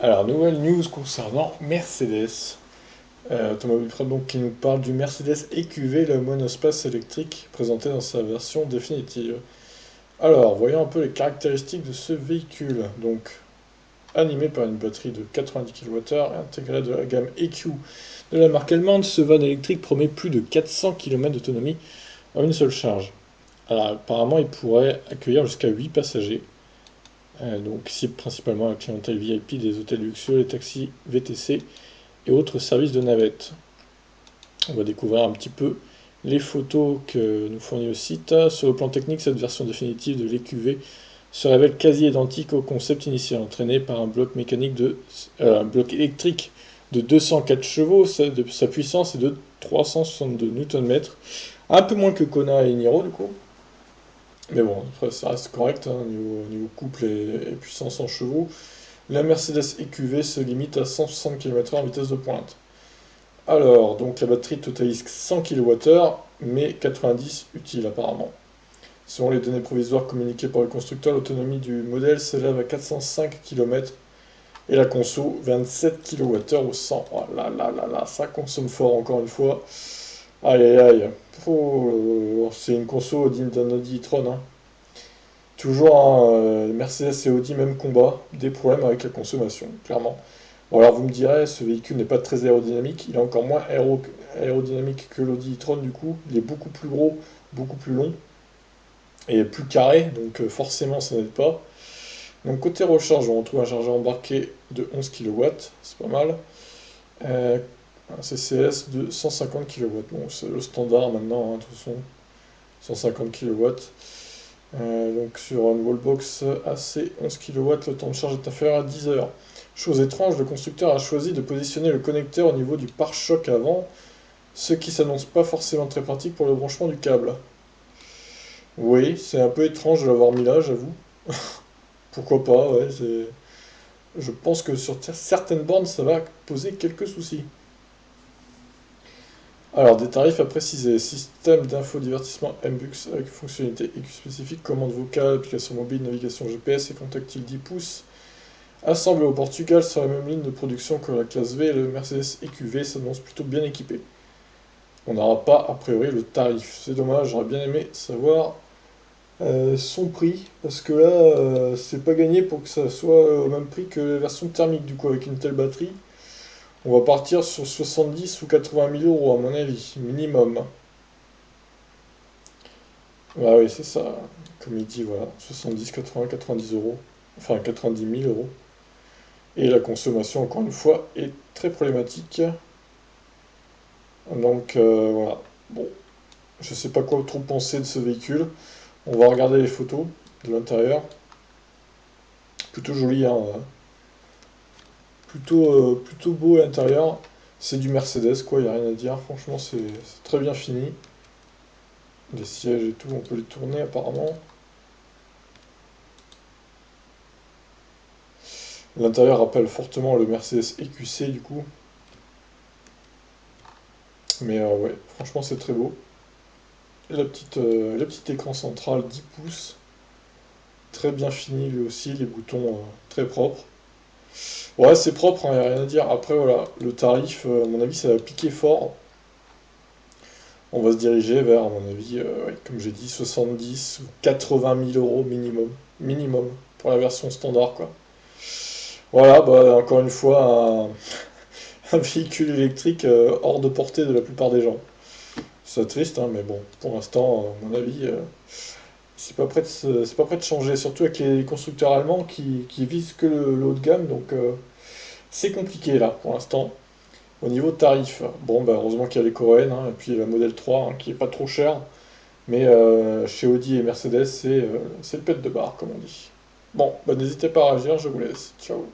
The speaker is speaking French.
Alors, nouvelle news concernant Mercedes. Automobile Pro donc qui nous parle du Mercedes EQV, le monospace électrique, présenté dans sa version définitive. Alors, voyons un peu les caractéristiques de ce véhicule. Donc, animé par une batterie de 90 kWh et intégré de la gamme EQ de la marque allemande, ce van électrique promet plus de 400 km d'autonomie en une seule charge. Alors, apparemment, il pourrait accueillir jusqu'à 8 passagers. Donc, cible principalement la clientèle VIP des hôtels luxueux, les taxis VTC et autres services de navette. On va découvrir un petit peu les photos que nous fournit le site. Sur le plan technique, cette version définitive de l'EQV se révèle quasi identique au concept initial, entraîné par un bloc électrique de 204 chevaux. Sa puissance est de 362 Nm, un peu moins que Kona et Niro du coup. Mais bon, après, ça reste correct hein, niveau couple et puissance en chevaux. La Mercedes EQV se limite à 160 km/h en vitesse de pointe. Alors, donc la batterie totalise 100 kWh, mais 90 utiles apparemment. Selon les données provisoires communiquées par le constructeur, l'autonomie du modèle s'élève à 405 km et la conso 27 kWh au 100. Oh là là là là, ça consomme fort encore une fois. Aïe aïe aïe. C'est une conso digne d'un Audi e-tron. Hein. Toujours un Mercedes et Audi, même combat, des problèmes avec la consommation, clairement. Bon alors vous me direz, ce véhicule n'est pas très aérodynamique, il est encore moins aérodynamique que l'Audi e-tron du coup, il est beaucoup plus gros, beaucoup plus long et plus carré, donc forcément ça n'aide pas. Donc côté recharge, on retrouve un chargeur embarqué de 11 kW, c'est pas mal. Euh, un CCS de 150 kW, bon c'est le standard maintenant, hein, de toute façon, 150 kW. Donc sur une wallbox AC 11 kW, le temps de charge est inférieur à 10 heures. Chose étrange, le constructeur a choisi de positionner le connecteur au niveau du pare-choc avant, ce qui s'annonce pas forcément très pratique pour le branchement du câble. Oui, c'est un peu étrange de l'avoir mis là, j'avoue. Pourquoi pas, ouais, je pense que sur certaines bornes, ça va poser quelques soucis. Alors, des tarifs à préciser. Système d'infodivertissement MBUX avec fonctionnalité EQ spécifique, commande vocale, application mobile, navigation GPS et tactile 10 pouces. Assemblé au Portugal sur la même ligne de production que la classe V, le Mercedes EQV s'annonce plutôt bien équipé. On n'aura pas a priori le tarif. C'est dommage, j'aurais bien aimé savoir son prix, parce que là, c'est pas gagné pour que ça soit au même prix que la version thermique, du coup, avec une telle batterie. On va partir sur 70 ou 80 000 euros, à mon avis, minimum. Ah oui, c'est ça, comme il dit, voilà, 70, 80, 90 euros, enfin 90 000 euros. Et la consommation, encore une fois, est très problématique. Donc voilà, bon, je sais pas quoi trop penser de ce véhicule. On va regarder les photos de l'intérieur. Plutôt joli, hein, plutôt beau à l'intérieur. C'est du Mercedes, quoi, il n'y a rien à dire. Franchement, c'est très bien fini. Les sièges et tout, on peut les tourner apparemment. L'intérieur rappelle fortement le Mercedes EQC du coup. Mais ouais, franchement, c'est très beau. Le petit écran central 10 pouces. Très bien fini lui aussi, les boutons très propres. Ouais, c'est propre, il n'y a rien à dire. Après, voilà, le tarif, à mon avis, ça va piquer fort. On va se diriger vers, à mon avis, ouais, comme j'ai dit, 70 ou 80 000 euros minimum. Minimum, pour la version standard, quoi. Voilà, bah, encore une fois, un véhicule électrique hors de portée de la plupart des gens. C'est triste, hein, mais bon, pour l'instant, à mon avis, c'est pas prêt de changer, surtout avec les constructeurs allemands qui visent que le haut de gamme, donc c'est compliqué là, pour l'instant. Au niveau tarif, bon, bah, heureusement qu'il y a les coréennes, hein, et puis la modèle 3, hein, qui est pas trop chère, mais chez Audi et Mercedes, c'est le pet de barre, comme on dit. Bon, bah, n'hésitez pas à réagir, je vous laisse. Ciao.